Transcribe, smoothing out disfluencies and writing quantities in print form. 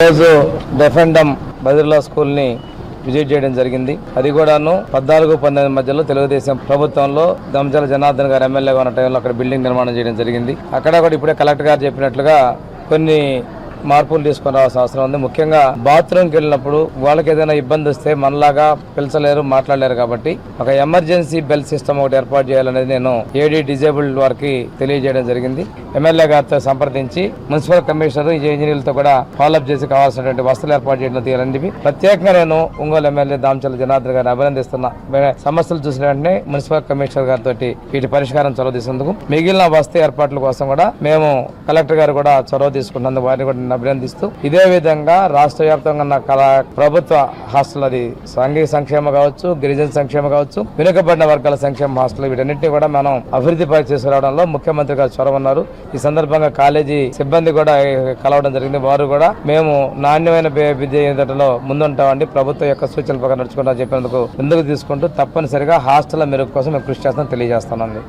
రోజు డెఫెండమ్ బదిర్లా స్కూల్ ని విజిట్ చేయడం జరిగింది. అది కూడాను 14-19 మధ్యలో తెలుగుదేశం ప్రభుత్వంలో దమ్జల జనార్దన్ గారు ఎమ్మెల్యేగా ఉన్న టైంలో అక్కడ బిల్డింగ్ నిర్మాణం చేయడం జరిగింది. అక్కడ కూడా ఇప్పుడే కలెక్టర్ గారు చెప్పినట్లుగా కొన్ని మార్పులు తీసుకుని రావాల్సిన అవసరం ఉంది. ముఖ్యంగా బాత్రూమ్కి వెళ్ళినప్పుడు వాళ్ళకి ఏదైనా ఇబ్బంది వస్తే మనలాగా పిలిచలేరు, మాట్లాడలేరు. కాబట్టి ఒక ఎమర్జెన్సీ బెల్ సిస్టమ్ ఒకటి ఏర్పాటు చేయాలనేది నేను ఏడీ డిజేబుల్డ్ వారికి తెలియజేయడం జరిగింది. ఎమ్మెల్యే గారితో సంప్రదించి మున్సిపల్ కమిషనర్ ఇంజనీర్లతో కూడా ఫాలోఅప్ చేసి కావాల్సినటువంటి వసతులు ఏర్పాటు చేయడం తీయాలని ప్రత్యేకంగా నేను ఒంగోలు ఎమ్మెల్యే దామచల జనార్దన్ గారిని అభినందిస్తున్నా. సమస్యలు చూసిన వెంటనే మున్సిపల్ కమిషనర్ గారితో వీటి పరిష్కారం చొరవ తీసుకుందుకు మిగిలిన వసతి ఏర్పాట్ల కోసం కూడా మేము కలెక్టర్ గారు కూడా చొరవ తీసుకున్నందుకు వారిని కూడా అభినందిస్తూ ఇదే విధంగా రాష్ట్ర వ్యాప్తంగా ఉన్న ప్రభుత్వ హాస్టల్, అది సాంఘిక సంక్షేమ కావచ్చు, గిరిజన సంక్షేమ కావచ్చు, వెనుకబడిన వర్గాల సంక్షేమ హాస్టల్, వీటన్నింటినీ కూడా మనం అభివృద్ధి పై తీసుకురావడంలో ముఖ్యమంత్రి గారు చొరవ ఉన్నారు. ఈ సందర్భంగా కాలేజీ సిబ్బంది కూడా కలవడం జరిగింది. వారు కూడా మేము నాణ్యమైన విద్య ఏదటలో ముందుంటామండి, ప్రభుత్వం యొక్క సూచనల ప్రకారం నడుచుకుంటామని చెప్పినందుకు ముందుకు తీసుకుంటూ తప్పనిసరిగా హాస్టల్ మెరుగు కోసం మేము కృషి చేస్తామని తెలియజేస్తానండి.